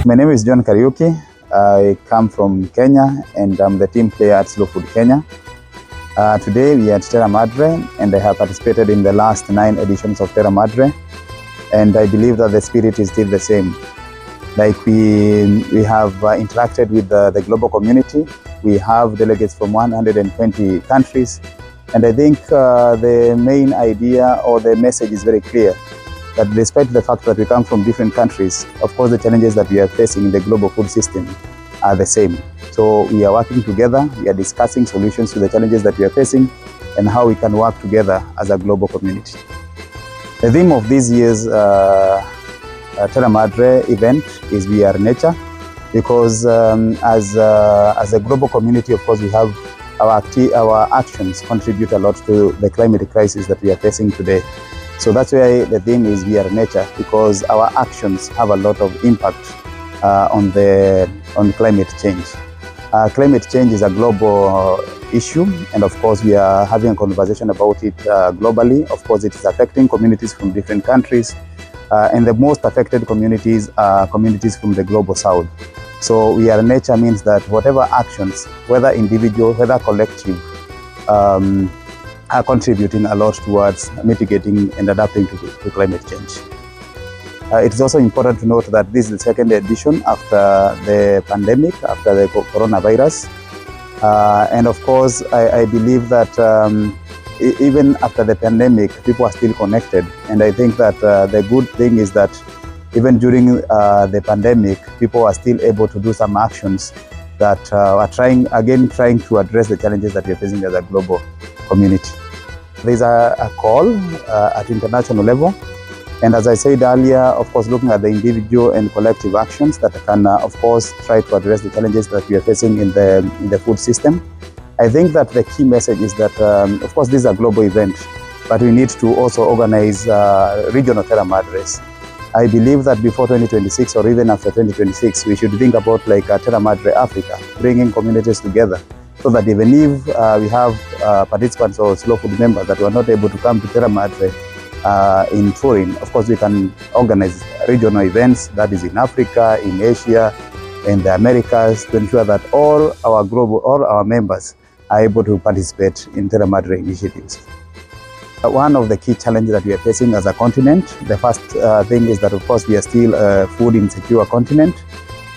My name is John Kariuki. I come from Kenya and I'm the team player at Slow Food Kenya. Today we are at Terra Madre and I have participated in the last 9 editions of Terra Madre, and I believe that the spirit is still the same. Like we have interacted with the global community. We have delegates from 120 countries, and I think the main idea or the message is very clear, that despite the fact that we come from different countries, of course the challenges that we are facing in the global food system are the same. So we are working together, we are discussing solutions to the challenges that we are facing and how we can work together as a global community. The theme of this year's Terra Madre event is We Are Nature, because as a global community, of course, we have our actions contribute a lot to the climate crisis that we are facing today. So that's why the theme is We Are Nature, because our actions have a lot of impact on climate change. Climate change is a global issue, and of course we are having a conversation about it globally. Of course it is affecting communities from different countries, and the most affected communities are communities from the global south. So We Are Nature means that whatever actions, whether individual, whether collective, are contributing a lot towards mitigating and adapting to climate change. It is also important to note that this is the second edition after the pandemic, after the coronavirus. And of course, I believe that even after the pandemic, people are still connected. And I think that the good thing is that even during the pandemic, people are still able to do some actions that are trying to address the challenges that we are facing as a global community. There's a call at international level. And as I said earlier, of course, looking at the individual and collective actions that can, of course, try to address the challenges that we are facing in the food system. I think that the key message is that, of course, this is a global event, but we need to also organize regional Terra Madres. I believe that before 2026 or even after 2026, we should think about like Terra Madre Africa, bringing communities together, so that even if we have participants or slow food members that were not able to come to Terra Madre in foreign, of course we can organize regional events, that is in Africa, in Asia, in the Americas, to ensure that all our members are able to participate in Terra Madre initiatives. One of the key challenges that we are facing as a continent, the first thing is that of course we are still a food insecure continent,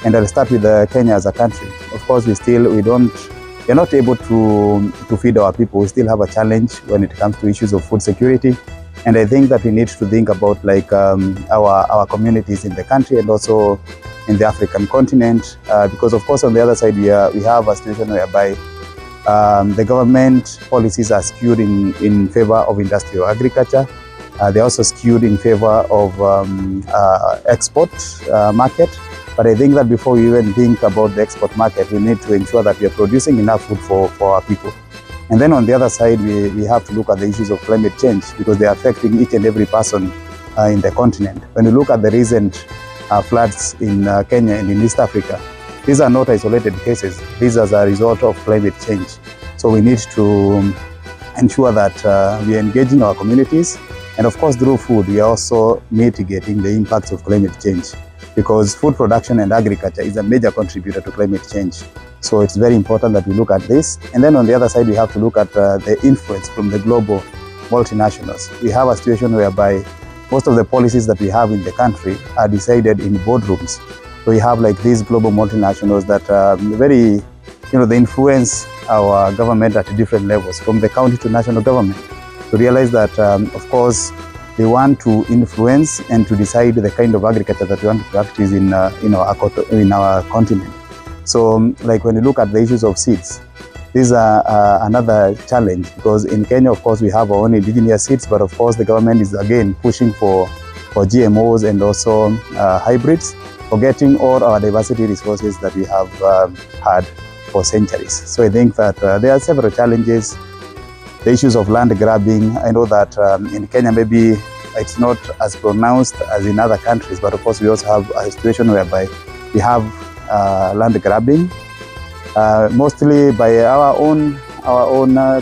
and I'll start with Kenya as a country. Of course we're not able to feed our people. We still have a challenge when it comes to issues of food security. And I think that we need to think about like our communities in the country and also in the African continent, because of course on the other side we have a situation whereby the government policies are skewed in favor of industrial agriculture. They're also skewed in favor of export market. But I think that before we even think about the export market, we need to ensure that we are producing enough food for our people. And then on the other side, we have to look at the issues of climate change, because they are affecting each and every person in the continent. When you look at the recent floods in Kenya and in East Africa, these are not isolated cases. These are as a result of climate change. So we need to ensure that we are engaging our communities. And of course, through food, we are also mitigating the impacts of climate change, because food production and agriculture is a major contributor to climate change. So it's very important that we look at this. And then on the other side, we have to look at the influence from the global multinationals. We have a situation whereby most of the policies that we have in the country are decided in boardrooms. So we have like these global multinationals that they influence our government at different levels, from the county to national government, to realize that, of course, they want to influence and to decide the kind of agriculture that we want to practice in our continent. So like when you look at the issues of seeds, these are another challenge, because in Kenya, of course, we have our own indigenous seeds, but of course the government is again pushing for GMOs and also hybrids, forgetting all our diversity resources that we have had for centuries. So I think that there are several challenges. The issues of land grabbing, I know that in Kenya maybe it's not as pronounced as in other countries, but of course we also have a situation whereby we have land grabbing, mostly by our own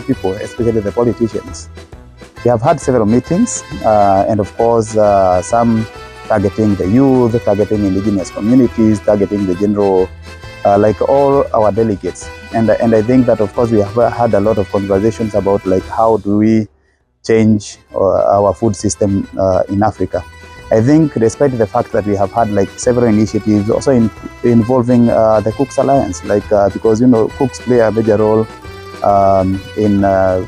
people, especially the politicians. We have had several meetings, and of course some targeting the youth, targeting indigenous communities, targeting the general, like all our delegates. And I think that, of course, we have had a lot of conversations about like how do we change our food system in Africa. I think despite the fact that we have had like several initiatives also involving the Cooks Alliance, like because cooks play a major role in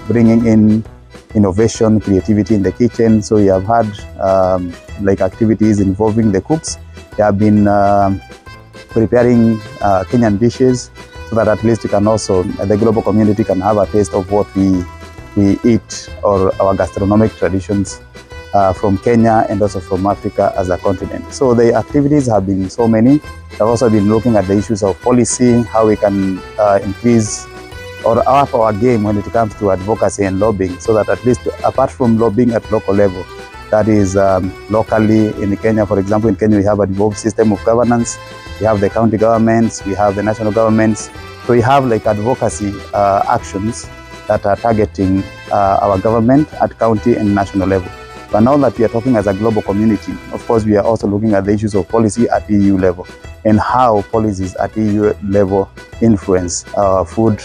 bringing in innovation, creativity in the kitchen. So we have had like activities involving the cooks. They have been preparing Kenyan dishes so that at least we can also, the global community can have a taste of what we eat, or our gastronomic traditions from Kenya and also from Africa as a continent. So the activities have been so many. I've also been looking at the issues of policy, how we can increase or up our game when it comes to advocacy and lobbying, so that at least apart from lobbying at local level, that is locally in Kenya, for example, in Kenya we have a devolved system of governance. We have the county governments, we have the national governments. So we have like advocacy actions that are targeting our government at county and national level. But now that we are talking as a global community, of course, we are also looking at the issues of policy at EU level and how policies at EU level influence our food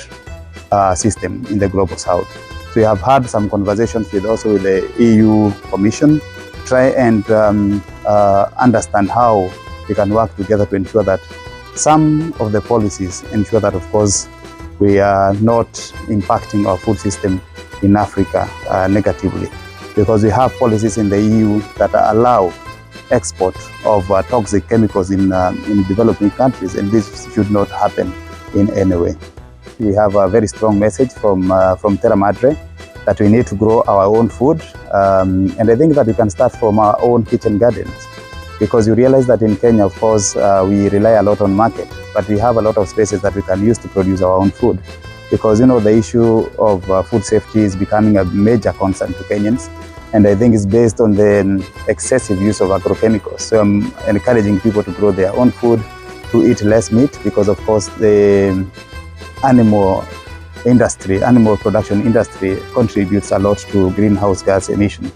system in the global south. So we have had some conversations with the EU Commission, try and understand how we can work together to ensure that some of the policies ensure that, of course, we are not impacting our food system in Africa negatively. Because we have policies in the EU that allow export of toxic chemicals in developing countries, and this should not happen in any way. We have a very strong message from Terra Madre that we need to grow our own food, and I think that we can start from our own kitchen gardens, because you realize that in Kenya, of course, we rely a lot on market, but we have a lot of spaces that we can use to produce our own food. Because the issue of food safety is becoming a major concern to Kenyans, and I think it's based on the excessive use of agrochemicals. So I'm encouraging people to grow their own food, to eat less meat, because of course the animal production industry contributes a lot to greenhouse gas emission.